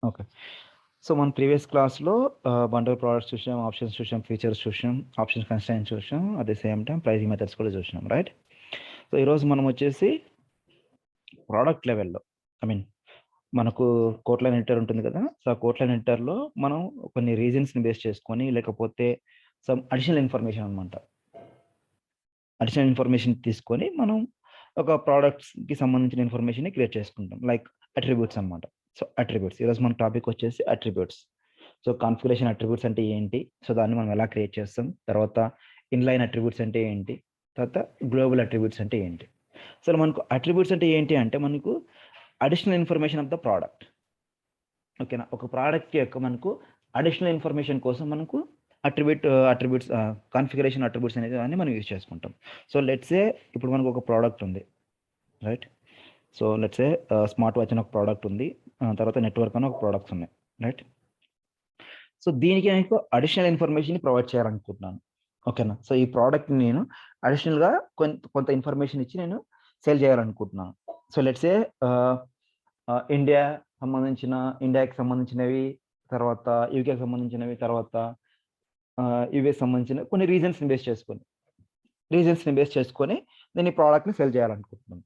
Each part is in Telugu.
ఓకే. సో మన ప్రీవియస్ క్లాస్‌లో బండల్ ప్రొడక్ట్స్ చూసాం, ఆప్షన్స్ చూసాం, ఫీచర్స్ చూసాం, ఆప్షన్స్ కన్‌స్ట్రెయింట్స్ చూసాం. At the same time pricing methods కూడా చూసినాం. రైట్? సో ఈరోజు మనం వచ్చేసి ప్రొడక్ట్ లెవెల్‌లో ఐ మీన్ మనకు కోట్లైన్ ఎడిటర్ ఉంటుంది కదా! సో, ఆ కోట్లైన్ ఎడిటర్‌లో మనం కొన్ని రీజన్స్‌ని బేస్ చేసుకొని లేకపోతే సమ్ అడిషనల్ ఇన్ఫర్మేషన్ అనమాట. అడిషనల్ ఇన్ఫర్మేషన్ తీసుకొని మనం ఒక ప్రొడక్ట్స్‌కి సంబంధించిన ఇన్ఫర్మేషన్‌ని క్రియేట్ చేసుకుంటాం. లైక్ అట్రిబ్యూట్స్ అనమాట. So, attributes. ఈరోజు మన టాపిక్ వచ్చేసి అట్రిబ్యూట్స్. సో, కాన్ఫిగరేషన్ అట్రిబ్యూట్స్ అంటే ఏంటి? సో, దాన్ని మనం ఎలా క్రియేట్ చేస్తాం? తర్వాత ఇన్‌లైన్ అట్రిబ్యూట్స్ అంటే ఏంటి? తర్వాత గ్లోబల్ అట్రిబ్యూట్స్ అంటే ఏంటి? అసలు మనకు అట్రిబ్యూట్స్ అంటే ఏంటి అంటే మనకు additional information of the product. ఓకేనా? ఒక ప్రొడక్ట్ యొక్క మనకు అడిషనల్ ఇన్ఫర్మేషన్ కోసం మనకు అట్రిబ్యూట్స్ కాన్ఫిగరేషన్ అట్రిబ్యూట్స్ అనేది దాన్ని మనం యూజ్ చేసుకుంటాం. సో, లెట్స్ సే ఇప్పుడు మనకు ఒక ప్రొడక్ట్ ఉంది. Right? So, let's say smart watch అని ఒక ప్రొడక్ట్ ఉంది. తర్వాత నెట్‌వర్క్ అని ఒక ప్రొడక్ట్స్ ఉన్నాయి. రైట్? సో, దీనికి నాకు అడిషనల్ ఇన్ఫర్మేషన్‌ని ప్రొవైడ్ చేయాలనుకుంటున్నాను. ఓకేనా? సో, ఈ ప్రొడక్ట్‌ని నేను అడిషనల్‌గా కొంత ఇన్ఫర్మేషన్ ఇచ్చి నేను సేల్ చేయాలనుకుంటున్నాను. సో, లెట్స్ సే ఆహ్, ఆహ్, ఇండియాకి సంబంధించినవి, తర్వాత యూకేకి సంబంధించినవి, తర్వాత యూఎస్ సంబంధించిన కొన్ని రీజన్స్‌ని బేస్ చేసుకొని నేను ఈ ప్రొడక్ట్‌ని సేల్ చేయాలనుకుంటున్నాను.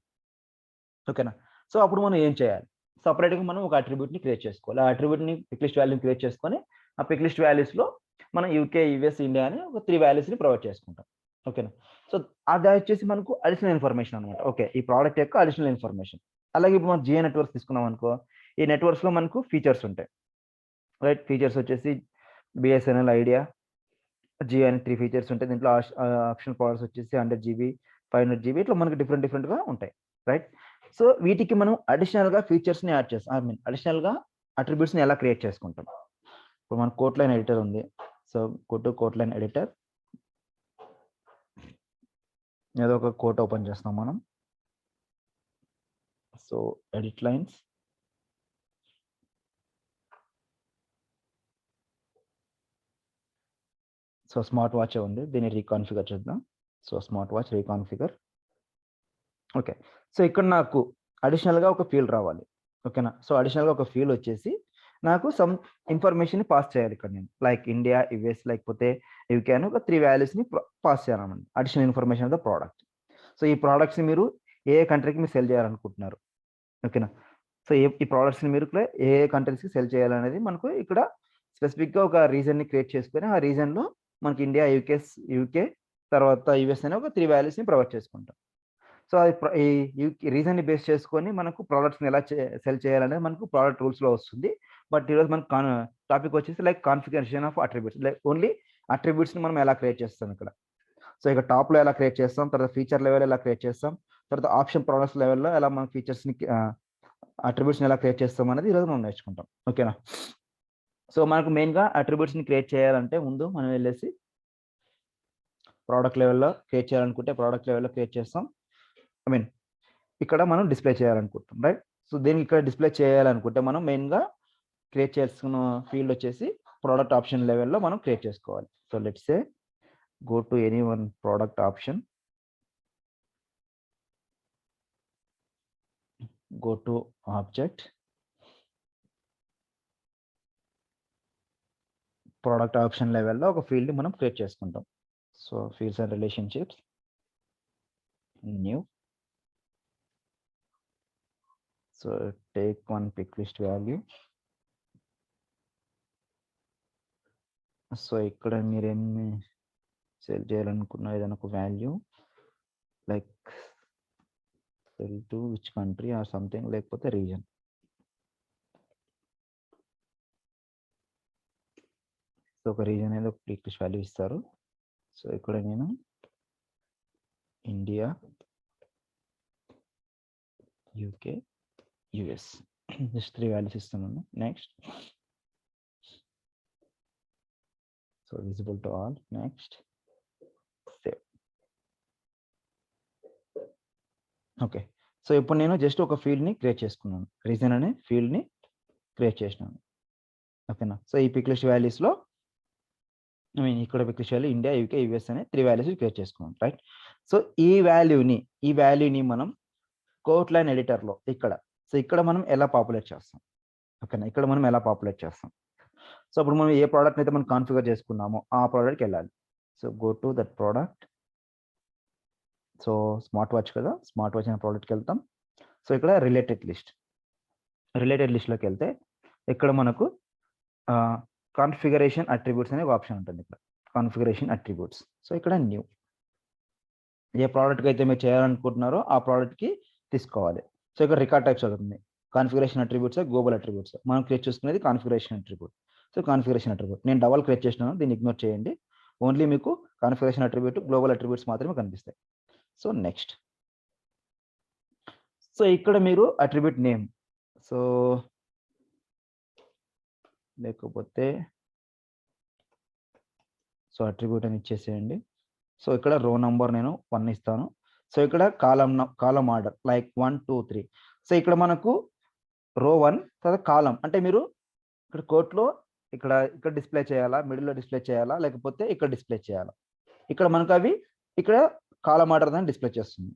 ఓకేనా? సో, అప్పుడు మనం ఏం చేయాలి? సెపరేట్‌గా మనం ఒక అట్రిబ్యూట్‌ని క్రియేట్ చేసుకోవాలి. ఆ అట్రిబ్యూట్‌ని పిక్ లిస్ట్ వాల్యూని క్రియేట్ చేసుకొని, ఆ పిక్ లిస్ట్ వాల్యూస్‌లో మనం యూకే, యూఎస్, ఇండియా అని ఒక 3 వాల్యూస్‌ని ప్రొవైడ్ చేసుకుంటాం. ఓకేనా? సో, అదొచ్చేసి మనకు అడిషనల్ ఇన్ఫర్మేషన్ అనమాట. ఓకే. ఈ ప్రొడక్ట్ యొక్క అడిషనల్ ఇన్ఫర్మేషన్. అలాగే ఇప్పుడు మనం జియో నెట్వర్క్స్ తీసుకున్నామనుకో, ఈ నెట్వర్క్స్‌లో మనకు ఫీచర్స్ ఉంటాయి. రైట్? ఫీచర్స్ వచ్చేసి బిఎస్ఎన్ఎల్, ఐడియా, జియో అని 3 ఫీచర్స్ ఉంటాయి. దీంట్లో ఆప్షనల్ పవర్స్ వచ్చేసి 100 జీబీ, 500 జీబీ ఇట్లా మనకు డిఫరెంట్‌గా ఉంటాయి. రైట్? సో, వీటికి మనం అడిషనల్‌గా ఫీచర్స్‌ని యాడ్ చేస్తాం. ఐ మీన్ అడిషనల్‌గా అట్రిబ్యూట్స్‌ని ఎలా క్రియేట్ చేసుకుంటాం. ఇప్పుడు మనకు కోట్‌లైన్ ఎడిటర్ ఉంది. So, go to quote line editor. ఏదో ఒక కోట్ ఓపెన్ చేస్తాం మనం. So, edit lines. So, smart వాచే ఉంది. దీన్ని రీకాన్ఫిగర్ చేద్దాం. So, smart watch reconfigure. Okay. So, ఇక్కడ నాకు అడిషనల్‌గా ఒక ఫీల్డ్ రావాలి. ఓకేనా? సో, అడిషనల్‌గా ఒక ఫీల్డ్ వచ్చేసి నాకు సమ్ ఇన్ఫర్మేషన్‌ని పాస్ చేయాలి ఇక్కడ నేను. లైక్ ఇండియా, యూఎస్ లేకపోతే యూకే అని ఒక 3 వాల్యూస్‌ని పాస్ చేయాలన్నమాట. Additional information of the product. So, ఈ ప్రొడక్ట్స్‌ని మీరు ఏ కంట్రీకి మీరు సెల్ చేయాలనుకుంటున్నారు. ఓకేనా? సో, ఈ ప్రొడక్ట్స్‌ని మీరు ఇక్కడ ఏ కంట్రీస్‌కి సెల్ చేయాలనేది మనకు ఇక్కడ స్పెసిఫిక్‌గా ఒక రీజన్‌ని క్రియేట్ చేసుకొని, ఆ రీజన్‌లో మనకి ఇండియా, యూకే తర్వాత యూఎస్ అనే ఒక 3 వాల్యూస్‌ని ప్రొవైడ్ చేసుకుంటాం. సో, అది ఈ రీజన్‌ని బేస్ చేసుకొని మనకు ప్రొడక్ట్స్‌ని ఎలా సెల్ చేయాలనేది మనకు ప్రొడక్ట్ రూల్స్‌లో వస్తుంది. బట్ ఈరోజు మనకు టాపిక్ వచ్చేసి like configuration of attributes. Like only అట్రిబ్యూట్స్‌ని మనం ఎలా క్రియేట్ చేస్తాం ఇక్కడ. సో, ఇక టాప్‌లో ఎలా క్రియేట్ చేస్తాం, తర్వాత ఫీచర్ లెవెల్ ఎలా క్రియేట్ చేస్తాం, తర్వాత ఆప్షన్ ప్రొడక్ట్స్ లెవెల్‌లో ఎలా మనం అట్రిబ్యూట్స్‌ని ఎలా క్రియేట్ చేస్తాం అనేది ఈరోజు మనం నేర్చుకుంటాం. ఓకేనా? సో, మనకు మెయిన్‌గా అట్రిబ్యూట్స్‌ని క్రియేట్ చేయాలంటే ముందు మనం వెళ్ళేసి ప్రొడక్ట్ లెవెల్‌లో క్రియేట్ చేయాలనుకుంటే ప్రొడక్ట్ లెవెల్‌లో క్రియేట్ చేస్తాం. ఐ మీన్ ఇక్కడ మనం డిస్‌ప్లే చేయాలనుకుంటాం. రైట్? సో, దీన్ని ఇక్కడ డిస్‌ప్లే చేయాలనుకుంటే మనం మెయిన్‌గా క్రియేట్ చేసుకున్న ఫీల్డ్ వచ్చేసి ప్రొడక్ట్ ఆప్షన్ లెవెల్‌లో మనం క్రియేట్ చేసుకోవాలి. So, let's say go to any one product option. Go to object. Product option లెవెల్‌లో ఒక ఫీల్డ్‌ని మనం క్రియేట్ చేసుకుంటాం. So, fields and relationships. New. So, take one pick list value. So, ఇక్కడ మీరేమి సెల్ చేయాలనుకున్న ఏదైనా ఒక value like sell to which country or something లేకపోతే రీజన్. సో, ఒక రీజన్ అనేది ఒక పిక్ లిస్ట్ వాల్యూ ఇస్తారు. సో, ఇక్కడ నేను India, UK, US just 3 values ఇస్తున్నాను. Next. So, visible to all. Next. Save. Okay. So, ఇప్పుడు నేను జస్ట్ ఒక ఫీల్డ్‌ని క్రియేట్ చేసుకున్నాను. రీజన్ అనే ఫీల్డ్‌ని క్రియేట్ చేసినాను. ఓకేనా? సో, ఈ పిక్ లిస్ట్ వాల్యూస్‌లో ఐ మీన్ ఇక్కడ pick list value India, UK, US అనే 3 వాల్యూస్ క్రియేట్ చేసుకున్నాం. రైట్? సో, ఈ వాల్యూని మనం కోట్‌లైన్ ఎడిటర్‌లో ఇక్కడ. సో, ఇక్కడ మనం ఎలా పాపులేట్ చేస్తాం. ఓకేనా. ఇక్కడ మనం ఎలా పాపులేట్ చేస్తాం. సో ఇప్పుడు మనం ఏ ప్రోడక్ట్ అయితే మనం కాన్ఫిగర్ చేసుకున్నామో ఆ ప్రోడక్ట్కి వెళ్ళాలి. So go to that product. So smart watch కదా, స్మార్ట్ వాచ్ అనే ప్రోడక్ట్కి వెళ్తాం. సో ఇక్కడ రిలేటెడ్ లిస్ట్లోకి వెళ్తే ఇక్కడ మనకు కాన్ఫిగరేషన్ అట్రిబ్యూట్స్ అనే ఒక ఆప్షన్ ఉంటుంది. ఇక్కడ కాన్ఫిగరేషన్ అట్రిబ్యూట్స్. సో ఇక్కడ న్యూ, ఏ ప్రోడక్ట్కి అయితే మీరు చేయాలనుకుంటున్నారో ఆ ప్రోడక్ట్కి తీసుకోవాలి. సో ఇక్కడ రికార్డ్ టైప్స్ అవుతుంది. Configuration attributes, global attributes. మనం క్రియేట్ చేసుకునేది configuration attribute. So configuration attribute నేను డబల్ క్రియేట్ చేసినాను, దీన్ని ఇగ్నోర్ చేయండి. ఓన్లీ మీకు కాన్ఫిగరేషన్ అట్రిబ్యూట్, గ్లోబల్ అట్రిబ్యూట్స్ మాత్రమే కనిపిస్తాయి. So next. సో ఇక్కడ మీరు అట్రిబ్యూట్ నేమ్, సో లేకపోతే సో అట్రిబ్యూట్ అని ఇచ్చేసేయండి. సో ఇక్కడ రో నంబర్ నేను 1 ఇస్తాను. సో ఇక్కడ కాలం ఆర్డర్ లైక్ 1 2 3. సో ఇక్కడ మనకు రో 1 తర్వాత కాలం అంటే మీరు ఇక్కడ కోట్లో ఇక్కడ డిస్ప్లే చేయాలా, మిడిల్లో డిస్ప్లే చేయాలా, లేకపోతే ఇక్కడ డిస్ప్లే చేయాలా. ఇక్కడ మనకు అవి ఇక్కడ కాలం ఆర్డర్ అని డిస్ప్లే చేస్తుంది.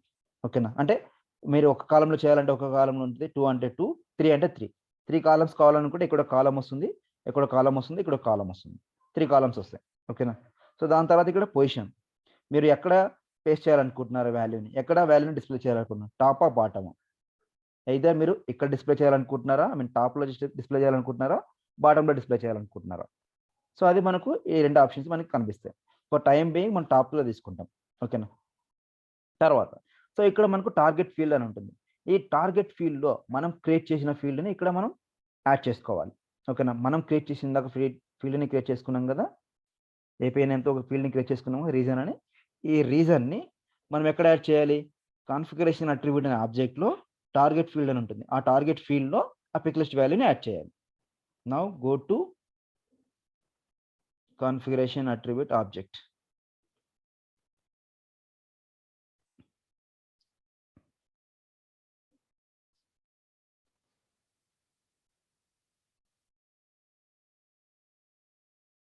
ఓకేనా. అంటే మీరు ఒక కాలంలో చేయాలంటే ఒక కాలంలో ఉంటుంది, 2 అంటే 2, 3 అంటే 3 కాలమ్స్ కావాలనుకుంటే ఇక్కడ కాలం వస్తుంది, ఇక్కడ కాలం వస్తుంది, ఇక్కడ కాలం వస్తుంది, 3 కాలమ్స్ వస్తాయి. ఓకేనా. సో దాని తర్వాత ఇక్కడ పొజిషన్, మీరు ఎక్కడ పేస్ట్ చేయాలనుకుంటున్నారు వాల్యూని, ఎక్కడ వాల్యూని డిస్ప్లే చేయాలనుకుంటున్నారు, టాపా బాటమా, అయితే మీరు ఇక్కడ డిస్ప్లే చేయాలనుకుంటున్నారా, ఐ మీన్ టాప్లో డిస్ప్లే చేయాలనుకుంటున్నారా, బాటంలో డిస్ప్లే చేయాలనుకుంటున్నారా. సో అది మనకు ఈ 2 ఆప్షన్స్ మనకి కనిపిస్తాయి. ఫర్ టైం బీయింగ్ మనం టాప్లో తీసుకుంటాం. ఓకేనా. తర్వాత సో ఇక్కడ మనకు టార్గెట్ ఫీల్డ్ అని ఉంటుంది. ఈ టార్గెట్ ఫీల్డ్లో మనం క్రియేట్ చేసిన ఫీల్డ్ని ఇక్కడ మనం యాడ్ చేసుకోవాలి. ఓకేనా. మనం క్రియేట్ చేసిన దాకా ఫీల్డ్ని క్రియేట్ చేసుకున్నాం కదా, ఏపీఐ నేమ్తో ఒక ఫీల్డ్ని క్రియేట్ చేసుకున్నాము రీజన్ అని. ఈ రీజన్ని మనం ఎక్కడ యాడ్ చేయాలి, కాన్ఫిగరేషన్ అట్రిబ్యూట్ అనే ఆబ్జెక్ట్లో టార్గెట్ ఫీల్డ్ అని ఉంటుంది. ఆ టార్గెట్ ఫీల్డ్లో ఆ పిక్ లిస్ట్ వాల్యూని యాడ్ చేయాలి. Now go to configuration attribute object.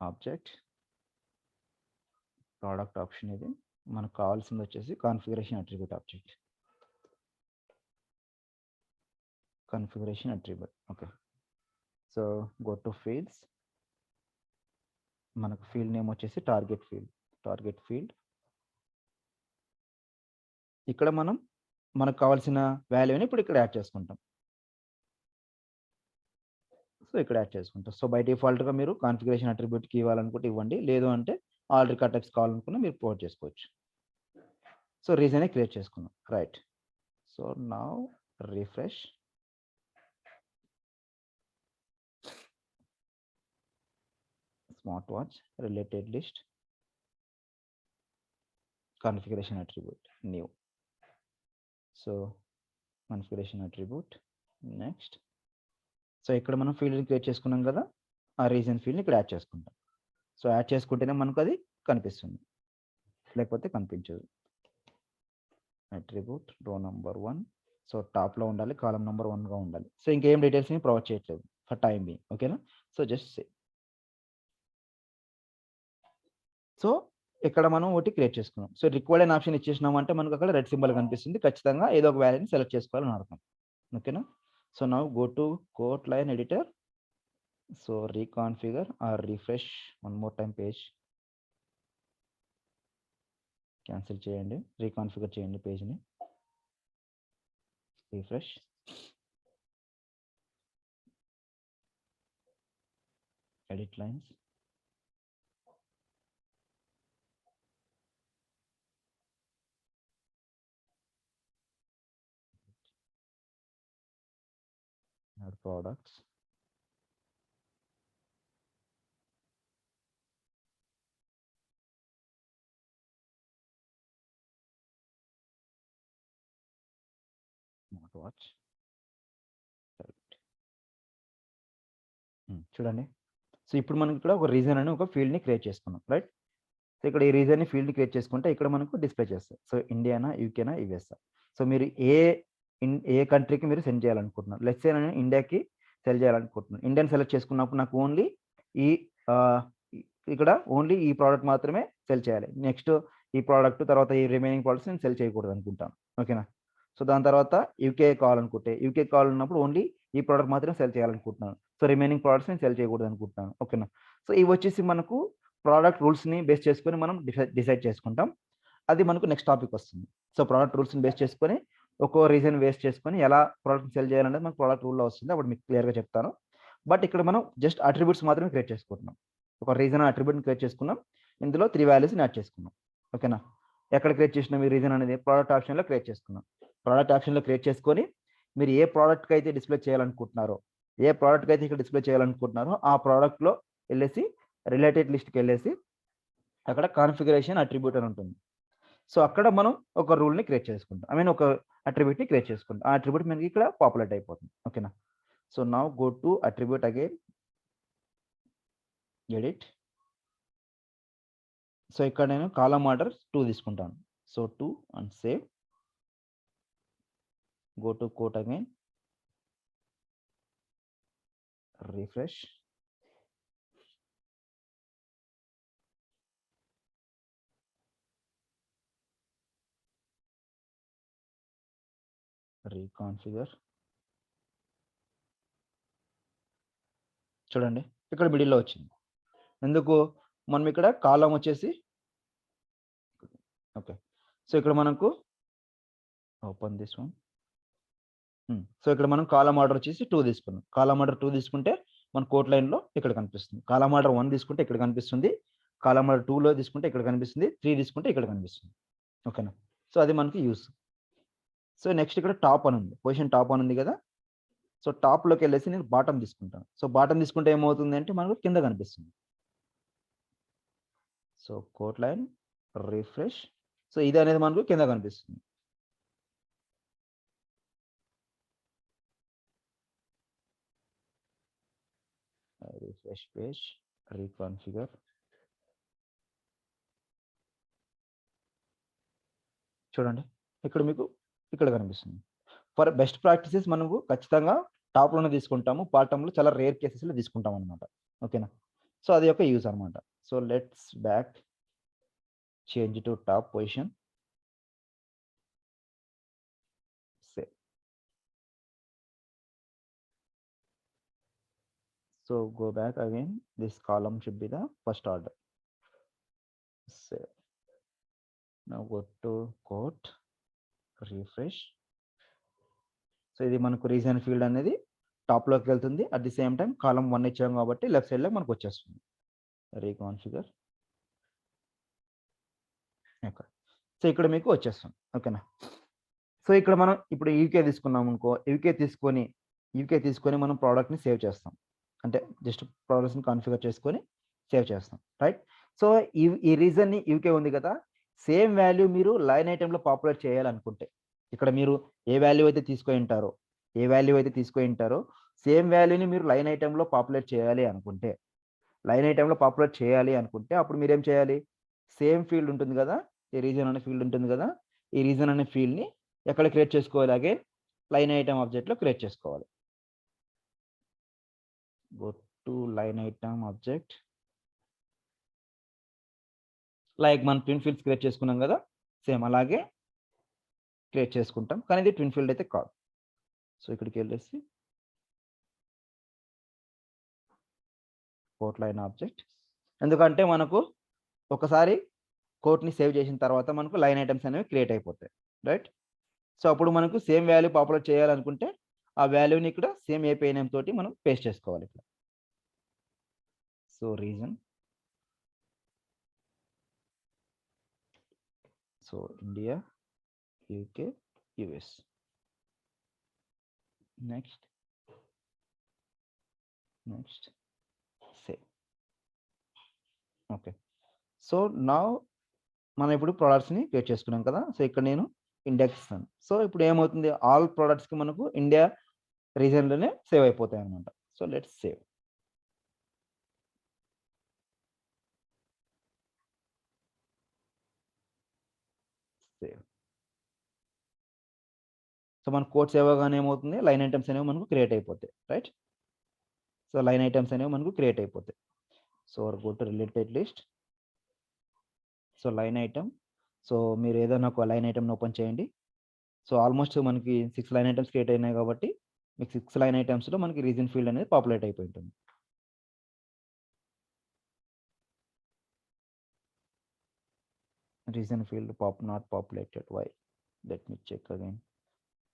Object product option, ఇది మనకు కావాల్సింది వచ్చేసి configuration attribute object, configuration attribute. Okay. So go to fields, మనకు ఫీల్డ్ నేమ్ వచ్చేసి టార్గెట్ ఫీల్డ్. ఇక్కడ మనకు కావాల్సిన వాల్యూని ఇప్పుడు ఇక్కడ యాడ్ చేసుకుంటాం. సో ఇక్కడ యాడ్ చేసుకుంటాం. సో బై డిఫాల్ట్గా మీరు కాన్ఫిగరేషన్ అట్రిబ్యూట్కి ఇవ్వాలనుకుంటే ఇవ్వండి, లేదు అంటే ఆల్ రికార్డ్ టైప్స్ కావాలనుకున్నా మీరు ప్రొవైడ్ చేసుకోవచ్చు. సో రీజన్ క్రియేట్ చేసుకున్నాం. Right. So now refresh. Smart watch related list, configuration attribute new. So configuration attribute next. So ఇక్కడ మనం ఫీల్డ్ని క్రియేట్ చేసుకున్నాం కదా, ఆ రీజన్ ఫీల్డ్ని ఇక్కడ యాడ్ చేసుకుంటాం. సో యాడ్ చేసుకుంటేనే మనకు అది కనిపిస్తుంది, లేకపోతే కనిపించదు. అట్రిబ్యూట్ రో నంబర్ 1. సో టాప్లో ఉండాలి, కాలం నెంబర్ 1గా ఉండాలి. సో ఇంకేం డీటెయిల్స్ని ప్రొవైడ్ చేయట్లేదు ఫర్ టైం బీయింగ్. ఓకేనా. So just say. సో ఇక్కడ మనం ఒకటి క్రియేట్ చేసుకున్నాం. సో రిక్వైర్డ్ అనే ఆప్షన్ ఇచ్చేసినాం అంటే మనకు అక్కడ రెడ్ సింబల్ కనిపిస్తుంది, ఖచ్చితంగా ఏదో ఒక వాల్యూని సెలెక్ట్ చేసుకోవాలని అర్థం. ఓకేనా. So now go to code line editor. So reconfigure or refresh one more time page. Cancel చేయండి, రీకాన్ఫిగర్ చేయండి పేజ్ని. Refresh. Edit lines. add products. Smartwatch. చూడండి. సో ఇప్పుడు మనకి ఇక్కడ ఒక రీజన్ అని ఒక ఫీల్డ్ని క్రియేట్ చేసుకున్నాం. రైట్. సో ఇక్కడ ఈ రీజన్ని ఫీల్డ్ని క్రియేట్ చేసుకుంటే ఇక్కడ మనకు డిస్ప్లే చేస్తాయి. సో ఇండియానా, యూకేనా, యుఎస్ఆ. సో మీరు ఏ కంట్రీకి మీరు సెండ్ చేయాలనుకుంటున్నారు. లెట్స్ సే నేను ఇండియాకి సెల్ చేయాలనుకుంటున్నాను. ఇండియన్ సెలెక్ట్ చేసుకున్నప్పుడు నాకు ఓన్లీ ఇక్కడ ఓన్లీ ఈ ప్రోడక్ట్ మాత్రమే సెల్ చేయాలి. నెక్స్ట్ ఈ ప్రోడక్ట్, తర్వాత ఈ రిమైనింగ్ ప్రోడక్ట్స్ నేను సెల్ చేయకూడదు అనుకుంటాను. ఓకేనా. సో దాని తర్వాత యూకే కావాలనుకుంటే, యూకే కావాలన్నప్పుడు ఓన్లీ ఈ ప్రోడక్ట్ మాత్రం సెల్ చేయాలనుకుంటున్నాను. సో రిమైనింగ్ ప్రోడక్ట్స్ నేను సెల్ చేయకూడదు అనుకుంటున్నాను. ఓకేనా. సో ఇవి వచ్చేసి మనకు ప్రోడక్ట్ రూల్స్ని బేస్ చేసుకొని మనం డిసైడ్ చేసుకుంటాం. అది మనకు నెక్స్ట్ టాపిక్ వస్తుంది. సో ప్రోడక్ట్ రూల్స్ని బేస్ చేసుకొని ఒక్కో రీజన్ బేస్ చేసుకొని ఎలా ప్రోడక్ట్ సెల్ చేయాలనేది మనకు ప్రోడక్ట్ రూల్లో వస్తుంది. అప్పుడు మీకు క్లియర్గా చెప్తాను. బట్ ఇక్కడ మనం జస్ట్ అట్రిబ్యూట్స్ మాత్రమే క్రియేట్ చేసుకుంటున్నాం. ఒక రీజన్ అట్రిబ్యూట్ని క్రియేట్ చేసుకున్నాం. ఇందులో 3 వాల్యూస్ని యాడ్ చేసుకున్నాం. ఓకేనా. ఎక్కడ క్రియేట్ చేసినాం ఈ రీజన్ అనేది ప్రోడక్ట్ ఆప్షన్లో క్రియేట్ చేసుకున్నాం. ప్రోడక్ట్ ఆప్షన్లో క్రియేట్ చేసుకొని మీరు ఏ ప్రోడక్ట్కి అయితే డిస్ప్లే చేయాలనుకుంటున్నారో ఇక్కడ డిస్ప్లే చేయాలనుకుంటున్నారో ఆ ప్రోడక్ట్లో వెళ్ళేసి రిలేటెడ్ లిస్ట్కి వెళ్ళేసి అక్కడ కాన్ఫిగరేషన్ అట్రిబ్యూట్ అని ఉంటుంది. సో అక్కడ మనం ఒక రూల్ని క్రియేట్ చేసుకుంటాం. ఒక అట్రిబ్యూట్ని క్రియేట్ చేసుకుంటాం. ఆ అట్రిబ్యూట్ మనకి ఇక్కడ పాపులేట్ అయిపోతుంది. ఓకేనా. So now go to attribute again, edit. So ఇక్కడ నేను కాలమ్ ఆర్డర్ 2 తీసుకుంటాను. So 2 and save. Go to quote again, refresh. Reconfigure. చూడండి ఇక్కడ మిడిల్లో వచ్చింది. ఎందుకు మనం ఇక్కడ కాలం వచ్చేసి ఓకే. సో ఇక్కడ మనకు ఓపెన్ దిస్ వన్. సో ఇక్కడ మనం కాలం ఆర్డర్ వచ్చేసి 2 తీసుకున్నాం. కాలం ఆర్డర్ 2 తీసుకుంటే మన కోట్ లైన్లో ఇక్కడ కనిపిస్తుంది. కాలం ఆర్డర్ 1 తీసుకుంటే ఇక్కడ కనిపిస్తుంది. కాలం ఆర్డర్ 2లో తీసుకుంటే ఇక్కడ కనిపిస్తుంది. 3 తీసుకుంటే ఇక్కడ కనిపిస్తుంది. ఓకేనా. సో అది మనకి యూస్. సో నెక్స్ట్ ఇక్కడ టాప్ అని ఉంది, పొజిషన్ టాప్ అని ఉంది కదా. సో టాప్లోకి వెళ్ళేసి నేను బాటమ్ తీసుకుంటాను. సో బాటమ్ తీసుకుంటే ఏమవుతుంది అంటే మనకు కింద కనిపిస్తుంది. So quote line, refresh. So ఇది అనేది మనకు కింద కనిపిస్తుంది. Refresh page, reconfigure. చూడండి ఇక్కడ మీకు ఇక్కడ కనిపిస్తుంది. ఫర్ బెస్ట్ ప్రాక్టీసెస్ మనకు ఖచ్చితంగా టాప్లోనే తీసుకుంటాము. బాటంలో చాలా రేర్ కేసెస్లో తీసుకుంటాం అనమాట. ఓకేనా. సో అది ఒక యూజ్ అనమాట. So let's back, change to top position. So go back again, this column should be the first order. Save. Now go to quote, refresh. So ఇది మనకు రీజన్ ఫీల్డ్ అనేది టాప్లోకి వెళ్తుంది. అట్ ది సేమ్ టైం కాలం 1 ఇచ్చాం కాబట్టి లెఫ్ట్ సైడ్లో మనకు వచ్చేస్తుంది. రీకాన్ఫిగర్. ఓకే. సో ఇక్కడ మీకు వచ్చేస్తుంది. ఓకేనా. సో ఇక్కడ మనం ఇప్పుడు యూకే తీసుకున్నాం అనుకో, యూకే తీసుకొని మనం ప్రోడక్ట్ని సేవ్ చేస్తాం. అంటే జస్ట్ ప్రోడక్ట్స్ని కాన్ఫిగర్ చేసుకొని సేవ్ చేస్తాం. రైట్. సో ఈ రీజన్ని యూకే ఉంది కదా, సేమ్ వాల్యూ మీరు లైన్ ఐటెంలో పాపులేట్ చేయాలనుకుంటే ఇక్కడ మీరు ఏ వాల్యూ అయితే తీసుకొని ఉంటారో సేమ్ వాల్యూని మీరు లైన్ ఐటెంలో పాపులేట్ చేయాలి అనుకుంటే అప్పుడు మీరేం చేయాలి, సేమ్ ఫీల్డ్ ఉంటుంది కదా, ఈ రీజన్ అనే ఫీల్డ్ ఉంటుంది కదా, ఈ రీజన్ అనే ఫీల్డ్ని ఎక్కడ క్రియేట్ చేసుకోవాలి, అగైన్ లైన్ ఐటెం ఆబ్జెక్ట్లో క్రియేట్ చేసుకోవాలి. Go to line item object. Like మనం ట్విన్ ఫీల్డ్స్ క్రియేట్ చేసుకున్నాం కదా, సేమ్ అలాగే క్రియేట్ చేసుకుంటాం. కానీ ఇది ట్విన్ ఫీల్డ్ అయితే కాదు. సో ఇక్కడికి వెళ్ళేసి కోట్ లైన్ ఆబ్జెక్ట్. ఎందుకంటే మనకు ఒకసారి కోట్ని సేవ్ చేసిన తర్వాత మనకు లైన్ ఐటమ్స్ అనేవి క్రియేట్ అయిపోతాయి. రైట్. సో అప్పుడు మనకు సేమ్ వాల్యూ పాపులేట్ చేయాలనుకుంటే ఆ వాల్యూని ఇక్కడ సేమ్ ఏపీఐ నేమ్ తోటి మనం పేస్ట్ చేసుకోవాలి ఇక్కడ. So reason, so India, UK, US. Next save. Okay. So నా మనం ఇప్పుడు ప్రోడక్ట్స్ని క్రియేట్ చేసుకున్నాం కదా. సో ఇక్కడ నేను ఇండెక్స్ ఇస్తాను. సో ఇప్పుడు ఏమవుతుంది, ఆల్ ప్రోడక్ట్స్కి మనకు ఇండియా రీజన్లోనే సేవ్ అయిపోతాయి అనమాట. So let's save. సో మన కోడ్ సేవ్ అవ్వగానే ఏమవుతుంది, లైన్ ఐటమ్స్ అనేవి మనకు క్రియేట్ అయిపోతాయి. రైట్. సో లైన్ ఐటమ్స్ అనేవి మనకు క్రియేట్ అయిపోతాయి. So go to related list. So line item. So మీరు ఏదైనా ఒక లైన్ ఐటమ్ని ఓపెన్ చేయండి. సో ఆల్మోస్ట్ మనకి 6 లైన్ ఐటమ్స్ క్రియేట్ అయినాయి కాబట్టి మీకు 6 లైన్ ఐటమ్స్‌లో మనకి రీజన్ ఫీల్డ్ అనేది పాపులేట్ అయిపోయి ఉంటుంది. Reason field not populated. Why? Let me check again.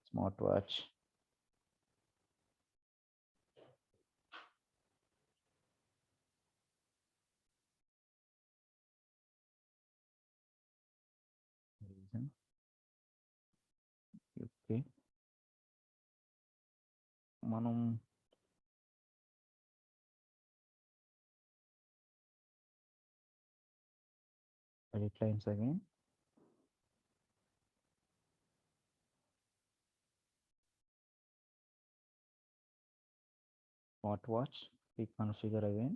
Smartwatch. Reason. Okay. మనం edit lines again. Smartwatch. Reconfigure again.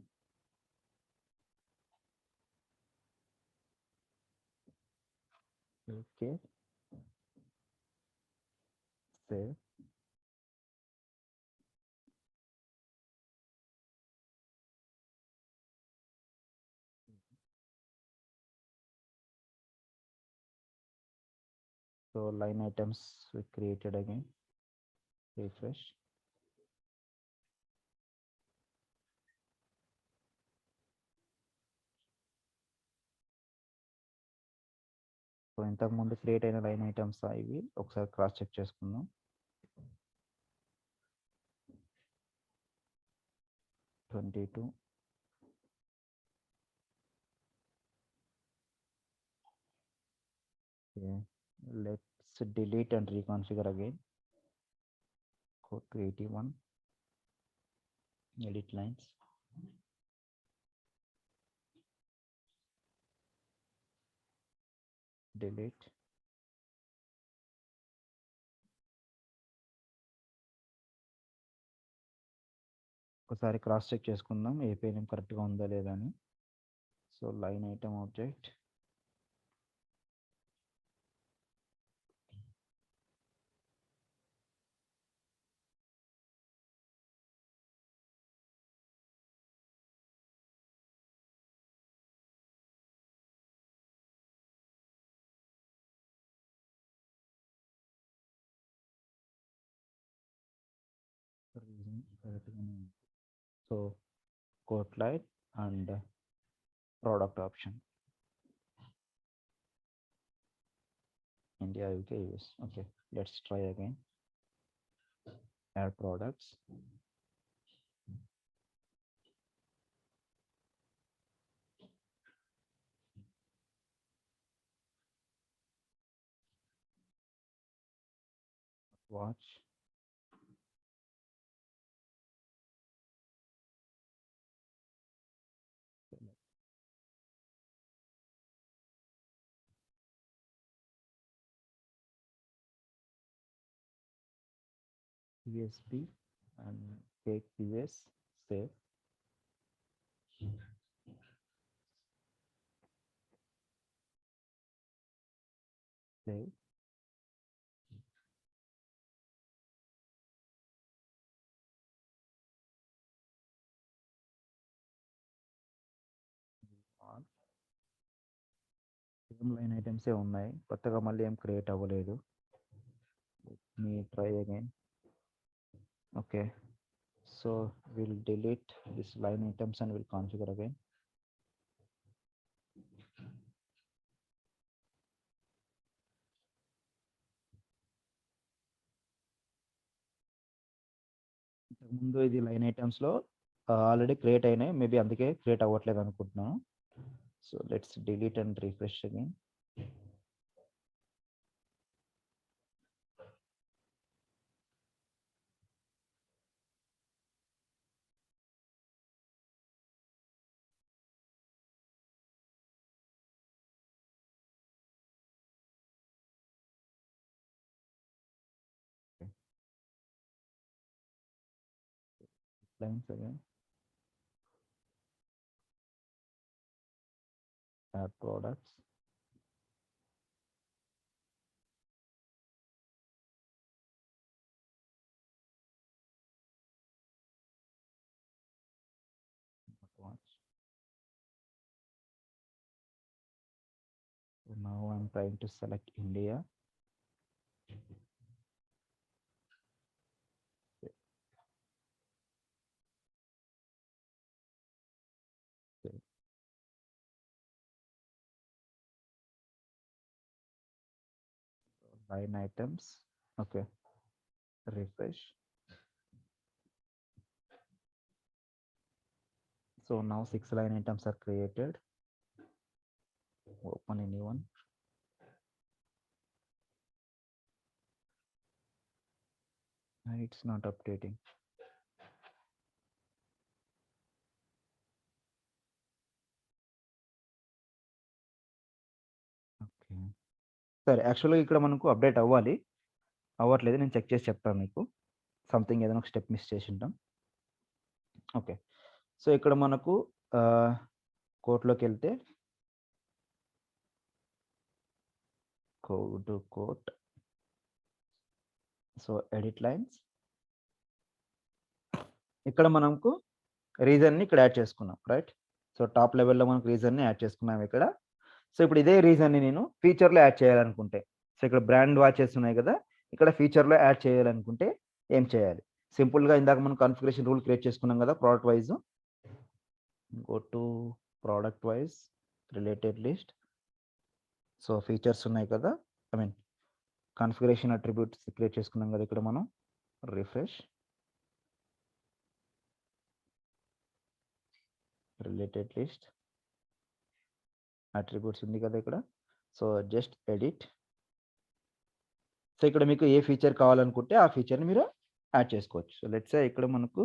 Okay. Save. So line items we created again. Refresh. So ఇంతకు ముందు క్రియేట్ అయిన లైన్ ఐటమ్స్ ఇవి ఒకసారి క్రాస్ చెక్ చేసుకుందాం. 22. Okay. Let's delete and reconfigure again. Go to 81. Edit lines. Delete. ఒకసారి క్రాస్ చెక్ చేసుకుందాం ఏ పేజ్ కరెక్ట్గా ఉందా లేదా అని. సో లైన్ ఐటమ్ ఆబ్జెక్ట్ కరెక్ట్గానే ఉంది. So quote light and product option India, UK, US. Okay, let's try again. Add products. Watch. USB and take US. Save. Save. On. Same line ఐటమ్సే ఉన్నాయి, కొత్తగా మళ్ళీ ఏం క్రియేట్ అవ్వలేదు. మీ try again. Okay, so we'll delete this line items and we'll configure again. ముందు ఇది లైన్ ఐటమ్స్లో ఆల్రెడీ క్రియేట్ అయినాయి, మేబీ అందుకే క్రియేట్ అవ్వట్లేదు అనుకుంటున్నాను. So let's delete and refresh again. Lines again. Add products. Watch. So now I'm trying to select India. line items. Okay, refresh. So now 6 line items are created. Open a new one. It's not updating. Okay, సరే. యాక్చువల్గా ఇక్కడ మనకు అప్డేట్ అవ్వాలి, అవ్వట్లేదు. నేను చెక్ చేసి చెప్తాను మీకు. సంథింగ్ ఏదైనా ఒక స్టెప్ మిస్ చేసి ఉంటాం. ఓకే, సో ఇక్కడ మనకు కోర్ట్లోకి వెళ్తే కోర్ట్, సో ఎడిట్ లైన్స్. ఇక్కడ మనకు రీజన్ని ఇక్కడ యాడ్ చేసుకున్నాం, రైట్? సో టాప్ లెవెల్లో మనకు రీజన్ని యాడ్ చేసుకున్నాం ఇక్కడ. సో ఇప్పుడు ఇదే రీజన్ని నేను ఫీచర్లో యాడ్ చేయాలనుకుంటే, సో ఇక్కడ బ్రాండ్ వాచెస్ ఉన్నాయి కదా, ఇక్కడ ఫీచర్లో యాడ్ చేయాలనుకుంటే ఏం చేయాలి? సింపుల్గా ఇందాక మనం కాన్ఫిగరేషన్ రూల్ క్రియేట్ చేసుకున్నాం కదా, product wise. Go to product wise related list. So features ఉన్నాయి కదా, I mean configuration attributes create చేసుకున్నాం కదా ఇక్కడ మనం. రిఫ్రెష్, రిలేటెడ్ లిస్ట్ అట్రిబ్యూట్స్ ఉంది కదా ఇక్కడ. So just edit. సో ఇక్కడ మీకు ఏ ఫీచర్ కావాలనుకుంటే ఆ ఫీచర్ని మీరు యాడ్ చేసుకోవచ్చు. సో లెట్స్ సే ఇక్కడ మనకు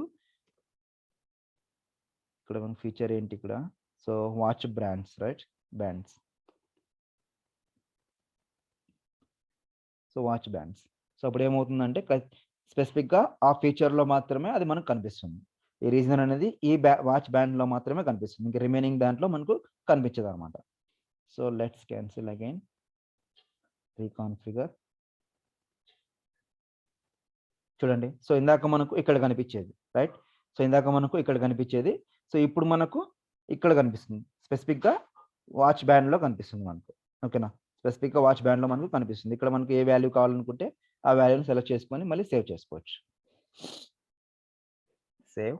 ఫీచర్ ఏంటి ఇక్కడ? So watch brands, right? Brands. So watch brands. So అప్పుడు ఏమవుతుందంటే స్పెసిఫిక్గా ఆ ఫీచర్లో మాత్రమే అది మనకు కనిపిస్తుంది. ఈ రీజన్ అనేది ఈ వాచ్ బ్యాండ్లో మాత్రమే కనిపిస్తుంది, ఇంకా రిమైనింగ్ దాంట్లో మనకు కనిపించదు అనమాట. So let's cancel again, reconfigure. చూడండి, సో ఇందాక మనకు ఇక్కడ కనిపించేది, రైట్? సో ఇందాక మనకు ఇక్కడ కనిపించేది, సో ఇప్పుడు మనకు ఇక్కడ కనిపిస్తుంది. స్పెసిఫిక్గా వాచ్ బ్యాండ్లో కనిపిస్తుంది మనకు. ఓకేనా? స్పెసిఫిక్గా వాచ్ బ్యాండ్లో మనకు కనిపిస్తుంది. ఇక్కడ మనకు ఏ వాల్యూ కావాలనుకుంటే ఆ వాల్యూని సెలెక్ట్ చేసుకొని మళ్ళీ సేవ్ చేసుకోవచ్చు. సేవ్.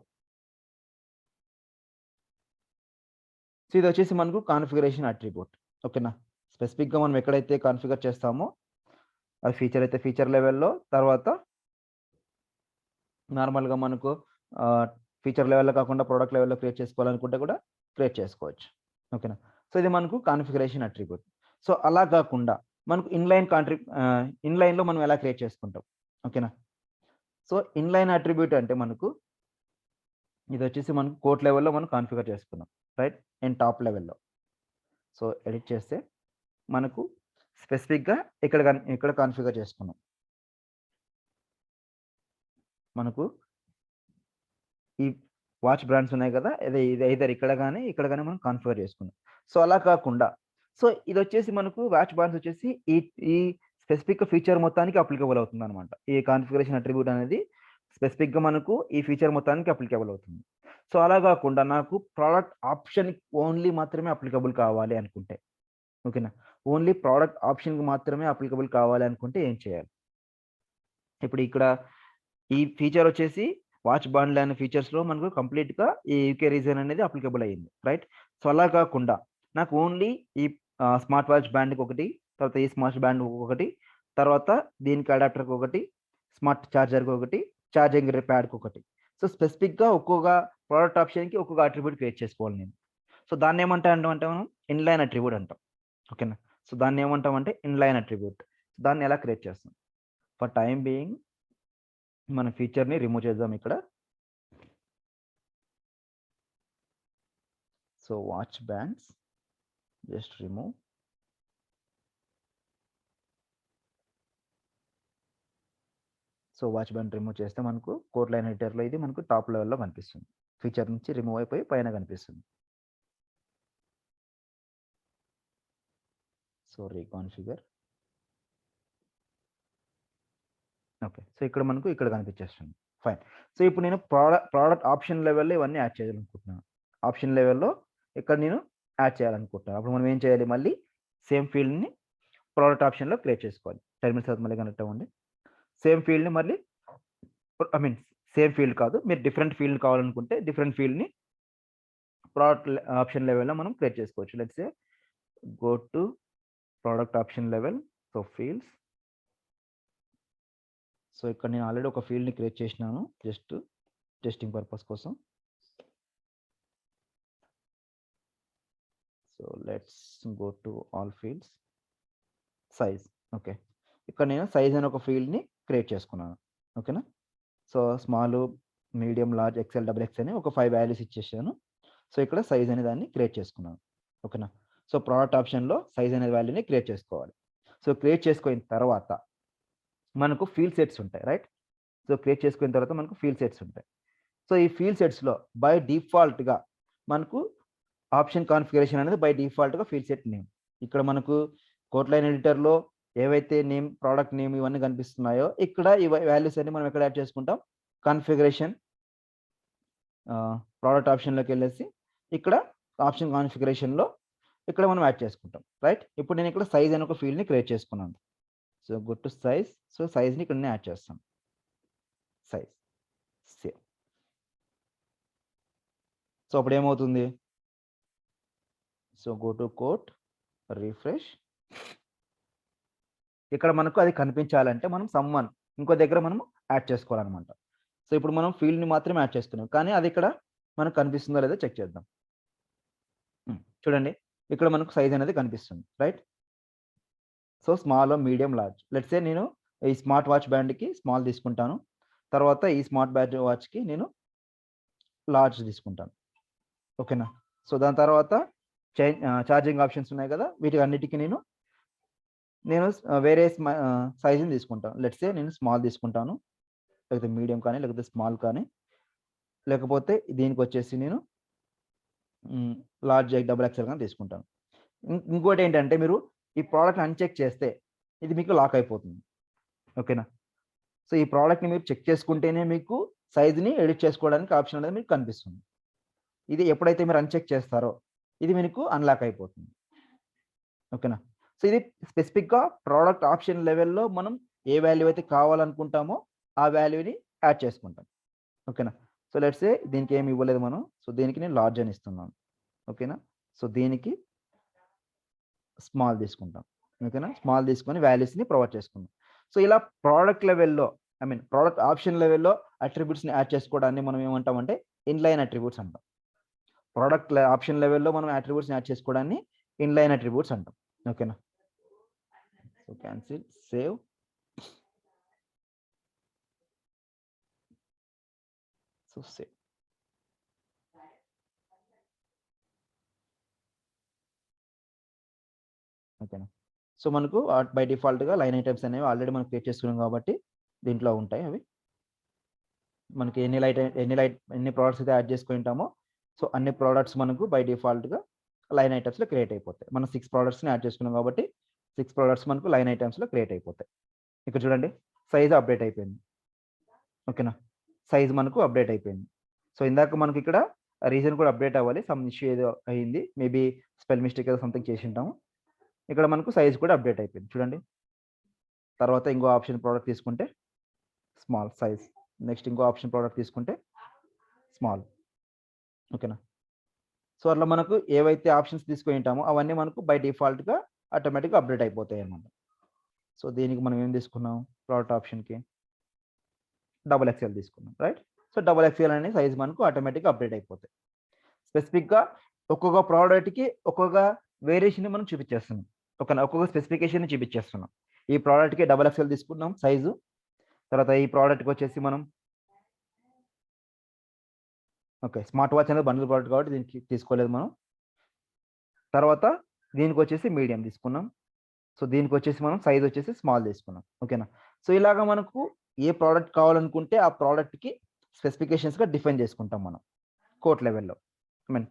సో ఇది వచ్చేసి మనకు కాన్ఫిగరేషన్ అట్రిబ్యూట్. ఓకేనా? స్పెసిఫిక్గా మనం ఎక్కడైతే కాన్ఫిగర్ చేస్తామో అది ఫీచర్ అయితే ఫీచర్ లెవెల్లో, తర్వాత నార్మల్గా మనకు ఫీచర్ లెవెల్లో కాకుండా ప్రోడక్ట్ లెవెల్లో క్రియేట్ చేసుకోవాలనుకుంటే కూడా క్రియేట్ చేసుకోవచ్చు. ఓకేనా? సో ఇది మనకు కాన్ఫిగరేషన్ అట్రిబ్యూట్. సో అలా కాకుండా మనకు ఇన్లైన్లో మనం ఎలా క్రియేట్ చేసుకుంటాం? ఓకేనా? సో ఇన్లైన్ అట్రిబ్యూట్ అంటే మనకు ఇది వచ్చేసి మనకు కోడ్ లెవెల్లో మనం కాన్ఫిగర్ చేసుకున్నాం, రైట్? అండ్ టాప్ లెవెల్లో. సో ఎడిట్ చేస్తే మనకు స్పెసిఫిక్గా ఇక్కడ కాన్ఫిగర్ చేసుకున్నాం. మనకు ఈ వాచ్ బ్రాండ్స్ ఉన్నాయి కదా, ఇది ఐదర్ ఇక్కడ కానీ మనం కాన్ఫిగర్ చేసుకున్నాం. సో అలా కాకుండా, సో ఇది వచ్చేసి మనకు వాచ్ బ్రాండ్స్ వచ్చేసి ఈ స్పెసిఫిక్ ఫీచర్ మొత్తానికి అప్లికబుల్ అవుతుంది అనమాట. ఈ కాన్ఫిగరేషన్ అట్రిబ్యూట్ అనేది స్పెసిఫిక్గా మనకు ఈ ఫీచర్ మొత్తానికి అప్లికబుల్ అవుతుంది. సో అలా కాకుండా నాకు ప్రోడక్ట్ ఆప్షన్ ఓన్లీ మాత్రమే అప్లికబుల్ కావాలి అనుకుంటే, ఓకేనా? ఓన్లీ ప్రోడక్ట్ ఆప్షన్కి మాత్రమే అప్లికబుల్ కావాలి అనుకుంటే ఏం చేయాలి? ఇప్పుడు ఇక్కడ ఈ ఫీచర్ వచ్చేసి వాచ్ బాండ్ అనే ఫీచర్స్లో మనకు కంప్లీట్గా ఈ యూకే రీజన్ అనేది అప్లికబుల్ అయ్యింది, రైట్? సో అలా కాకుండా నాకు ఓన్లీ ఈ స్మార్ట్ వాచ్ బ్యాండ్కి ఒకటి, తర్వాత ఈ స్మార్ట్ బ్యాండ్ ఒకటి, తర్వాత దీనికి అడాప్టర్కి ఒకటి, స్మార్ట్ ఛార్జర్కి ఒకటి, ఛార్జింగ్ ప్యాడ్కి ఒకటి. సో స్పెసిఫిక్గా ఒక్కొక్క ప్రోడక్ట్ ఆప్షన్కి ఒక్కొక్క అట్రిబ్యూట్ క్రియేట్ చేసుకోవాలి నేను. సో దాన్ని ఏమంటాం అంటే మనం ఇన్లైన్ అట్రిబ్యూట్ అంటాం. ఓకేనా? సో దాన్ని ఏమంటామంటే ఇన్లైన్ అట్రిబ్యూట్. దాన్ని ఎలా క్రియేట్ చేస్తాం? ఫర్ టైం బీయింగ్ మన ఫీచర్ని రిమూవ్ చేద్దాం ఇక్కడ. So watch bands just remove. So watch band remove చేస్తే మనకు కోడ్ లైన్ ఎడిటర్లో ఇది మనకు టాప్ లెవెల్లో కనిపిస్తుంది. ఫీచర్ నుంచి రిమూవ్ అయిపోయి పైన కనిపిస్తుంది. సో రీకాన్ఫిగర్. ఓకే, సో ఇక్కడ మనకు ఇక్కడ కనిపించేస్తుంది. ఫైన్. సో ఇప్పుడు నేను ప్రోడక్ట్ ఆప్షన్ లెవెల్లో ఇవన్నీ యాడ్ చేయాలనుకుంటున్నాను. ఆప్షన్ లెవెల్లో ఇక్కడ నేను యాడ్ చేయాలనుకుంటున్నాను. అప్పుడు మనం ఏం చేయాలి? మళ్ళీ సేమ్ ఫీల్డ్ని ప్రోడక్ట్ ఆప్షన్లో క్రియేట్ చేసుకోవాలి. టెర్మినల్ తర్వాత మళ్ళీ కనెక్ట్ అవ్వండి. సేమ్ ఫీల్డ్ని మళ్ళీ, ఐ మీన్ సేమ్ ఫీల్డ్ కాదు, మీరు డిఫరెంట్ ఫీల్డ్ కావాలనుకుంటే డిఫరెంట్ ఫీల్డ్ని ప్రోడక్ట్ ఆప్షన్ లెవెల్లో మనం క్రియేట్ చేసుకోవచ్చు. Let's say go to product option level. So fields, so ఇక్కడ నేను ఆల్రెడీ ఒక ఫీల్డ్ని క్రియేట్ చేసినాను జస్ట్ టెస్టింగ్ పర్పస్ కోసం. So let's go to all fields, size. Okay, ఇక్కడ నేను సైజ్ అనే ఒక ఫీల్డ్ని క్రియేట్ చేసుకున్నాను. ఓకేనా, so small, medium, large, XL, double X అని ఒక 5 వాల్యూస్ ఇచ్చేసాను. సో ఇక్కడ సైజ్ అనే దాన్ని క్రియేట్ చేసుకున్నాను. ఓకేనా, సో ప్రోడక్ట్ ఆప్షన్లో సైజ్ అనే వాల్యూని క్రియేట్ చేసుకోవాలి. సో క్రియేట్ చేసుకున్న తర్వాత మనకు ఫీల్డ్ సెట్స్ ఉంటాయి, రైట్? సో క్రియేట్ చేసుకున్న తర్వాత మనకు ఫీల్డ్ సెట్స్ ఉంటాయి. సో ఈ ఫీల్డ్ సెట్స్లో బై డిఫాల్ట్గా మనకు ఆప్షన్ కాన్ఫిగరేషన్ అనేది బై డిఫాల్ట్గా ఫీల్డ్ సెట్ నేమ్. ఇక్కడ మనకు కోట్లైన్ ఎడిటర్లో ఏవైతే నేమ్, ప్రోడక్ట్ నేమ్ ఇవన్నీ కనిపిస్తున్నాయో ఇక్కడ ఈ వాల్యూస్ అన్ని మనం ఎక్కడ యాడ్ చేసుకుంటాం? కాన్ఫిగరేషన్, ప్రోడక్ట్ ఆప్షన్లోకి వెళ్ళేసి ఇక్కడ ఆప్షన్ కాన్ఫిగరేషన్లో ఇక్కడ మనం యాడ్ చేసుకుంటాం, రైట్? ఇప్పుడు నేను ఇక్కడ సైజ్ అనే ఒక ఫీల్డ్ని క్రియేట్ చేసుకున్నాను. So go to size. So సైజ్ని ఇక్కడ నేను యాడ్ చేస్తాను, సైజ్, సేవ్. సో అప్పుడు ఏమవుతుంది? So go to quote, refresh. ఇక్కడ మనకు అది కనిపించాలంటే మనం సమ్మన్ ఇంకో దగ్గర మనం యాడ్ చేసుకోవాలన్నమాట. సో ఇప్పుడు మనం ఫీల్డ్ని మాత్రమే యాడ్ చేసుకున్నాం, కానీ అది ఇక్కడ మనకు కనిపిస్తుందో లేదో చెక్ చేద్దాం. చూడండి, ఇక్కడ మనకు సైజ్ అనేది కనిపిస్తుంది, right? So small, medium, large. Let's say నేను ఈ స్మార్ట్ వాచ్ బ్యాండ్కి స్మాల్ తీసుకుంటాను, తర్వాత ఈ స్మార్ట్ వాచ్కి నేను లార్జ్ తీసుకుంటాను. ఓకేనా, సో దాని తర్వాత ఛార్జింగ్ ఆప్షన్స్ ఉన్నాయి కదా, వీటి అన్నిటికీ నేను వేరే సైజుని తీసుకుంటాను. లెట్స్ సే నేను స్మాల్ తీసుకుంటాను, లేకపోతే మీడియం కానీ, లేకపోతే స్మాల్ కానీ, లేకపోతే దీనికి వచ్చేసి నేను లార్జ్, డబుల్ ఎక్సెల్ కానీ తీసుకుంటాను. ఇంకోటి ఏంటంటే మీరు ఈ ప్రోడక్ట్ని అన్చెక్ చేస్తే ఇది మీకు లాక్ అయిపోతుంది. ఓకేనా, సో ఈ ప్రోడక్ట్ని మీరు చెక్ చేసుకుంటేనే మీకు సైజుని ఎడిట్ చేసుకోవడానికి ఆప్షన్ అనేది మీకు కనిపిస్తుంది. ఇది ఎప్పుడైతే మీరు అన్చెక్ చేస్తారో ఇది మీకు అన్లాక్ అయిపోతుంది. ఓకేనా, సో ఇది స్పెసిఫిక్గా ప్రోడక్ట్ ఆప్షన్ లెవెల్లో మనం ఏ వాల్యూ అయితే కావాలనుకుంటామో ఆ వాల్యూని యాడ్ చేసుకుంటాం. ఓకేనా, సో లెట్స్ సే దీనికి ఏమి ఇవ్వలేదు మనం, సో దీనికి నేను లార్జ్ అని ఇస్తున్నాను. ఓకేనా, సో దీనికి స్మాల్ తీసుకుంటాం. ఓకేనా, స్మాల్ తీసుకొని వాల్యూస్ని ప్రొవైడ్ చేసుకుందాం. సో ఇలా ప్రోడక్ట్ లెవెల్లో, ప్రోడక్ట్ ఆప్షన్ లెవెల్లో అట్రిబ్యూట్స్ని యాడ్ చేసుకోవడాన్ని మనం ఏమంటామంటే ఇన్లైన్ అట్రిబ్యూట్స్ అంటాం. ప్రోడక్ట్ ఆప్షన్ లెవెల్లో మనం అట్రిబ్యూట్స్ని యాడ్ చేసుకోవడాన్ని ఇన్లైన్ అట్రిబ్యూట్స్ అంటాం. ఓకేనా, so cancel, save. So save. ఓకేనా, సో మనకు బై డిఫాల్ట్గా లైన్ ఐటమ్స్ అనేవి ఆల్రెడీ మనం క్రియేట్ చేసుకున్నాం కాబట్టి దీంట్లో ఉంటాయి. అవి మనకి ఎన్ని ప్రోడక్ట్స్ అయితే యాడ్ చేసుకుని ఉంటామో సో అన్ని ప్రోడక్ట్స్ మనకు బై డిఫాల్ట్గా లైన్ ఐటమ్స్లో క్రియేట్ అయిపోతాయి. మనం 6 ప్రోడక్ట్స్ని యాడ్ చేసుకున్నాం కాబట్టి 6 ప్రోడక్ట్స్ మనకు లైన్ ఐటమ్స్లో క్రియేట్ అయిపోతాయి. ఇక్కడ చూడండి, సైజ్ అప్డేట్ అయిపోయింది. ఓకేనా, సైజ్ మనకు అప్డేట్ అయిపోయింది. సో ఇందాక మనకి ఇక్కడ రీజన్ కూడా అప్డేట్ అవ్వాలి, సమ్ ఇష్యూ ఏదో అయ్యింది, మేబీ స్పెల్ మిస్టేక్ ఏదో సంథింగ్ చేసి ఉంటాము. ఇక్కడ మనకు సైజ్ కూడా అప్డేట్ అయిపోయింది చూడండి. తర్వాత ఇంకో ఆప్షన్ ప్రోడక్ట్ తీసుకుంటే స్మాల్ సైజ్, నెక్స్ట్ ఇంకో ఆప్షన్ ప్రోడక్ట్ తీసుకుంటే స్మాల్. ఓకేనా, సో అట్లా మనకు ఏవైతే ఆప్షన్స్ తీసుకొని ఉంటామో అవన్నీ మనకు బై డిఫాల్ట్గా ఆటోమేటిక్గా అప్డేట్ అయిపోతాయి అన్నమాట. సో దీనికి మనం ఏం తీసుకున్నాం? ప్రోడక్ట్ ఆప్షన్కి డబుల్ ఎక్స్ఎల్ తీసుకున్నాం, రైట్? సో డబుల్ ఎక్స్ఎల్ అనే సైజ్ మనకు ఆటోమేటిక్గా అప్డేట్ అయిపోతాయి. స్పెసిఫిక్గా ఒక్కొక్క ప్రోడక్ట్కి ఒక్కొక్క వేరియేషన్ మనం చూపించేస్తున్నాం. ఓకేనా, ఒక్కొక్క స్పెసిఫికేషన్ చూపించేస్తున్నాం. ఈ ప్రోడక్ట్కి డబుల్ ఎక్స్ఎల్ తీసుకున్నాం సైజు, తర్వాత ఈ ప్రోడక్ట్కి వచ్చేసి మనం ఓకే స్మార్ట్ వాచ్ అనేది బండిల్ ప్రోడక్ట్ కాబట్టి దీనికి తీసుకోలేదు మనం. తర్వాత దీనికి వచ్చేసి మీడియం తీసుకున్నాం. సో దీనికి వచ్చేసి మనం సైజ్ వచ్చేసి స్మాల్ తీసుకున్నాం. ఓకేనా, సో ఇలాగా మనకు ఏ ప్రోడక్ట్ కావాలనుకుంటే ఆ ప్రోడక్ట్కి స్పెసిఫికేషన్స్గా డిఫైన్ చేసుకుంటాం మనం కోట్ లెవెల్లో.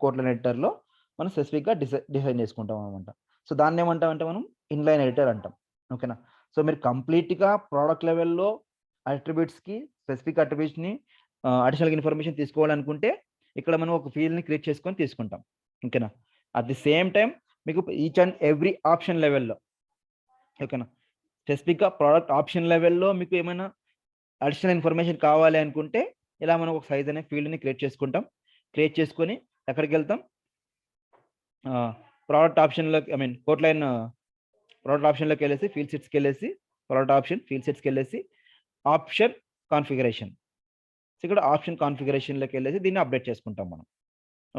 కోట్లైన్ ఎడిటర్లో మనం స్పెసిఫిక్గా డిఫైన్ చేసుకుంటాం అనమాట. సో దాన్ని ఏమంటాం అంటే మనం ఇన్లైన్ ఎడిటర్ అంటాం. ఓకేనా, సో మీరు కంప్లీట్గా ప్రోడక్ట్ లెవెల్లో అట్రిబ్యూట్స్కి స్పెసిఫిక్ అట్రిబ్యూట్స్ని అడిషనల్ ఇన్ఫర్మేషన్ తీసుకోవాలనుకుంటే ఇక్కడ మనం ఒక ఫీల్డ్ని క్రియేట్ చేసుకొని తీసుకుంటాం. ఓకేనా, అట్ ది సేమ్ టైం మీకు ఈచ్ అండ్ ఎవ్రీ ఆప్షన్ లెవెల్లో ఓకేనా స్పెసిఫిక్గా ప్రోడక్ట్ ఆప్షన్ లెవెల్లో మీకు ఏమైనా అడిషనల్ ఇన్ఫర్మేషన్ కావాలి అనుకుంటే ఇలా మనం ఒక సైజ్ అనే ఫీల్డ్ని క్రియేట్ చేసుకుంటాం. క్రియేట్ చేసుకొని ఎక్కడికి వెళ్తాం? ప్రోడక్ట్ ఆప్షన్లోకి కోట్లైన్ ప్రోడక్ట్ ఆప్షన్లోకి వెళ్ళేసి ఫీల్డ్ సెట్స్కి వెళ్ళేసి ప్రోడక్ట్ ఆప్షన్ ఫీల్డ్ సెట్స్కి వెళ్ళేసి ఆప్షన్ కాన్ఫిగరేషన్. సో ఇక్కడ ఆప్షన్ కాన్ఫిగరేషన్లోకి వెళ్ళేసి దీన్ని అప్డేట్ చేసుకుంటాం మనం.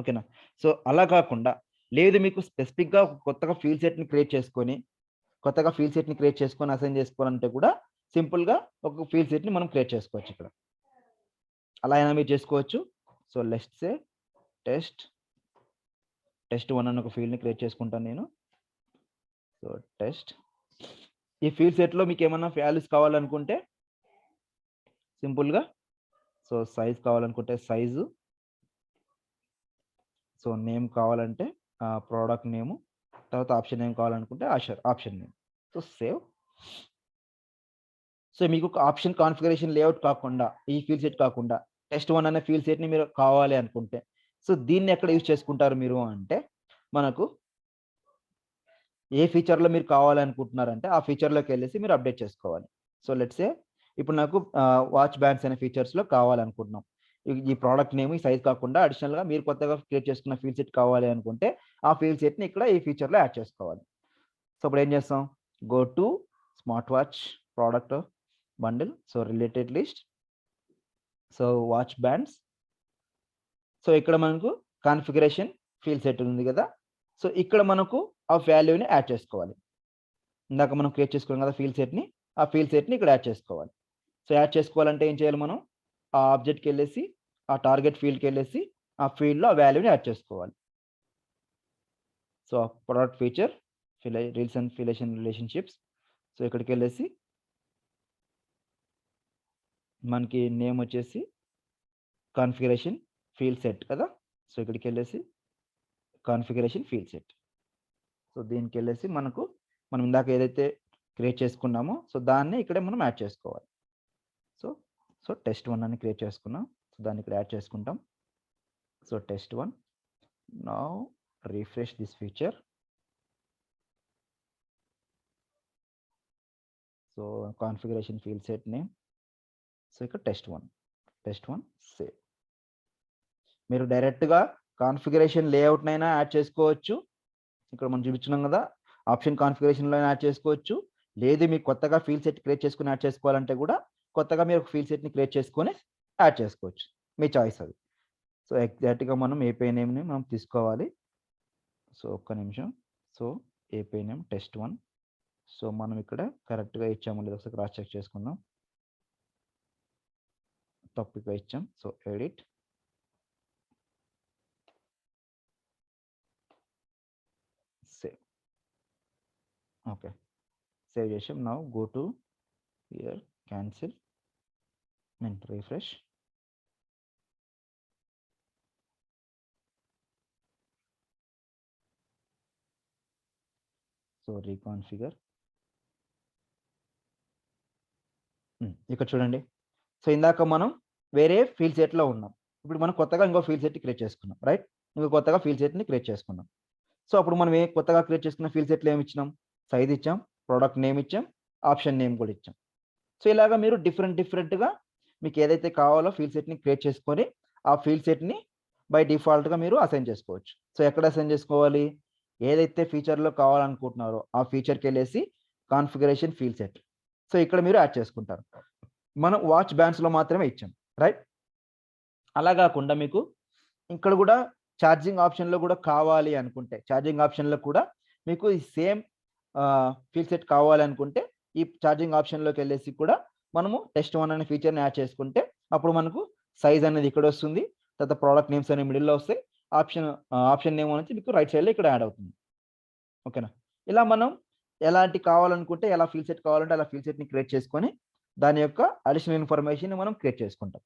ఓకేనా. సో అలా కాకుండా లేదు మీకు స్పెసిఫిక్గా కొత్తగా ఫీల్డ్ సెట్ని క్రియేట్ చేసుకొని అసైన్ చేసుకోవాలంటే కూడా సింపుల్గా ఒక ఫీల్డ్ సెట్ని మనం క్రియేట్ చేసుకోవచ్చు ఇక్కడ. అలా అయినా మీరు చేసుకోవచ్చు. సో లెట్స్ సే టెస్ట్ 1 అని ఒక ఫీల్డ్ని క్రియేట్ చేసుకుంటాను నేను. So test. ఈ ఫీల్డ్ సెట్లో మీకు ఏమన్నా వాల్యూస్ కావాలనుకుంటే సింపుల్గా సో సైజ్ కావాలనుకుంటే సైజు, సో నేమ్ కావాలంటే ప్రోడక్ట్ నేము, తర్వాత ఆప్షన్ నేమ్ కావాలనుకుంటే option name. So save. So మీకు ఒక ఆప్షన్ కాన్ఫిగరేషన్ లేఅవుట్ కాకుండా ఈ ఫీల్డ్ సెట్ కాకుండా టెస్ట్ 1 అనే ఫీల్డ్ సెట్ని మీరు కావాలి అనుకుంటే సో దీన్ని ఎక్కడ యూజ్ చేసుకుంటారు మీరు అంటే మనకు ఏ ఫీచర్లో మీరు కావాలనుకుంటున్నారంటే ఆ ఫీచర్లోకి వెళ్ళేసి మీరు అప్డేట్ చేసుకోవాలి. సో లెట్స్ సే ఇప్పుడు నాకు వాచ్ బ్యాండ్స్ అనే ఫీచర్స్లో కావాలనుకుంటున్నాం. ఈ ప్రోడక్ట్ నేమ్ ఈ సైజ్ కాకుండా అడిషనల్గా మీరు కొత్తగా క్రియేట్ చేసుకున్న ఫీల్డ్ సెట్ కావాలి అనుకుంటే ఆ ఫీల్డ్ సెట్ని ఇక్కడ ఈ ఫీచర్లో యాడ్ చేసుకోవాలి. సో ఇప్పుడు ఏం చేస్తాం, go to smart watch product bundle, so related list, so watch bands. So ఇక్కడ మనకు కాన్ఫిగరేషన్ ఫీల్డ్ సెట్ ఉంది కదా. సో ఇక్కడ మనకు ఆ వాల్యూని యాడ్ చేసుకోవాలి. ఇందాక మనం క్రియేట్ చేసుకున్నాం కదా ఫీల్డ్ సెట్ని, ఆ ఫీల్డ్ సెట్ని ఇక్కడ యాడ్ చేసుకోవాలి. సో యాడ్ చేసుకోవాలంటే ఏం చేయాలి, మనం ఆ ఆబ్జెక్ట్కి వెళ్ళేసి ఆ టార్గెట్ ఫీల్డ్కి వెళ్ళేసి ఆ ఫీల్డ్లో ఆ వాల్యూని యాడ్ చేసుకోవాలి. So product feature reels and relationships. So ఇక్కడికి వెళ్ళేసి మనకి నేమ్ వచ్చేసి కాన్ఫిగరేషన్ ఫీల్డ్ సెట్ కదా. సో ఇక్కడికి వెళ్ళేసి కాన్ఫిగరేషన్ ఫీల్డ్ సెట్. సో దీనికి వెళ్ళేసి మనం ఇందాక ఏదైతే క్రియేట్ చేసుకున్నామో సో దాన్ని ఇక్కడే మనం యాడ్ చేసుకోవాలి. సో టెస్ట్ 1 అని క్రియేట్ చేసుకున్నాం. సో దాన్ని ఇక్కడ యాడ్ చేసుకుంటాం. So test 1. Now refresh this feature. So configuration field set name. So ఇక్కడ టెస్ట్ 1 సేవ్. మీరు డైరెక్ట్గా కాన్ఫిగరేషన్ లేఅవుట్నైనా యాడ్ చేసుకోవచ్చు. ఇక్కడ మనం చూపించున్నాం కదా ఆప్షన్ కాన్ఫిగరేషన్లో యాడ్ చేసుకోవచ్చు. లేదు మీకు కొత్తగా ఫీల్డ్ సెట్ క్రియేట్ చేసుకుని యాడ్ చేసుకోవాలంటే కూడా కొత్తగా మీరు ఒక ఫీల్డ్ సెట్ని క్రియేట్ చేసుకొని యాడ్ చేసుకోవచ్చు, మీ చాయిస్ అది. సో ఎగ్జాక్ట్గా మనం ఏపీఐ నేమ్ని మనం తీసుకోవాలి. సో ఒక్క నిమిషం. So API name test 1. So మనం ఇక్కడ కరెక్ట్గా ఇచ్చాము లేదా ఒకసారి క్రాస్ చెక్ చేసుకుందాం. తప్పుగా ఇచ్చాం. So edit, save. Okay, save చేసాం. Now go to here, cancel and refresh. So reconfigure. ఇక్కడ చూడండి. సో ఇందాక మనం వేరే ఫీల్డ్ సెట్లో ఉన్నాం. ఇప్పుడు మనం కొత్తగా ఇంకో ఫీల్డ్ సెట్ క్రియేట్ చేసుకున్నాం, రైట్. ఇంకో కొత్తగా ఫీల్డ్ సెట్ని క్రియేట్ చేసుకున్నాం. సో అప్పుడు మనం కొత్తగా క్రియేట్ చేసుకున్న ఫీల్డ్ సెట్లో ఏమి ఇచ్చినాం, సైజ్ ఇచ్చాం, ప్రోడక్ట్ నేమ్ ఇచ్చాం, ఆప్షన్ నేమ్ కూడా ఇచ్చాం. సో ఇలాగా మీరు డిఫరెంట్గా మీకు ఏదైతే కావాలో ఫీల్డ్ సెట్ని క్రియేట్ చేసుకొని ఆ ఫీల్డ్ సెట్ని బై డిఫాల్ట్గా మీరు అసైన్ చేసుకోవచ్చు. సో ఎక్కడ అసైన్ చేసుకోవాలి, ఏదైతే ఫీచర్లో కావాలనుకుంటున్నారో ఆ ఫీచర్కి వెళ్ళేసి కాన్ఫిగరేషన్ ఫీల్డ్ సెట్. సో ఇక్కడ మీరు యాడ్ చేసుకుంటారు. మనం వాచ్ బ్యాండ్స్లో మాత్రమే ఇచ్చాం, రైట్. అలా కాకుండా మీకు ఇక్కడ కూడా ఛార్జింగ్ ఆప్షన్లో కూడా కావాలి అనుకుంటే ఛార్జింగ్ ఆప్షన్లో కూడా మీకు ఈ సేమ్ ఫీల్డ్ సెట్ కావాలి అనుకుంటే ఈ ఛార్జింగ్ ఆప్షన్లోకి వెళ్ళేసి కూడా మనము టెస్ట్ 1 అనే ఫీచర్ని యాడ్ చేసుకుంటే అప్పుడు మనకు సైజ్ అనేది ఇక్కడ వస్తుంది, తర్వాత ప్రోడక్ట్ నేమ్స్ అనే మిడిల్లో వస్తాయి, ఆప్షన్ నేమ్ అనేది మీకు రైట్ సైడ్లో ఇక్కడ యాడ్ అవుతుంది. ఓకేనా. ఇలా మనం ఎలాంటి కావాలనుకుంటే ఎలా ఫీల్డ్ సెట్ కావాలంటే అలా ఫీల్డ్ సెట్ని క్రియేట్ చేసుకొని దాని యొక్క అడిషనల్ ఇన్ఫర్మేషన్ మనం క్రియేట్ చేసుకుంటాం.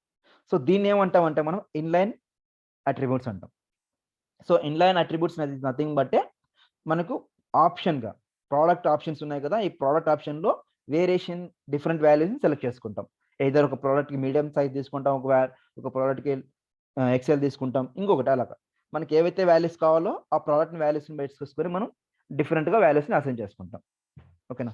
సో దీన్ని ఏమంటామంటే మనం ఇన్లైన్ అట్రిబ్యూట్స్ అంటాం. సో ఇన్లైన్ అట్రిబ్యూట్స్ అనేది నథింగ్ బట్ మనకు ఆప్షన్గా ప్రోడక్ట్ ఆప్షన్స్ ఉన్నాయి కదా, ఈ ప్రోడక్ట్ ఆప్షన్లో వేరియేషన్ డిఫరెంట్ వాల్యూస్ని సెలెక్ట్ చేసుకుంటాం. ఏదైనా ఒక ప్రోడక్ట్కి మీడియం సైజ్ తీసుకుంటాం, ఒక ప్రోడక్ట్కి ఎక్సెల్ తీసుకుంటాం, ఇంకొకటి అలాగా మనకి ఏవైతే వాల్యూస్ కావాలో ఆ ప్రోడక్ట్ వాల్యూస్ని బయట చూసుకొని మనం డిఫరెంట్గా వాల్యూస్ని అసైన్ చేసుకుంటాం. ఓకేనా.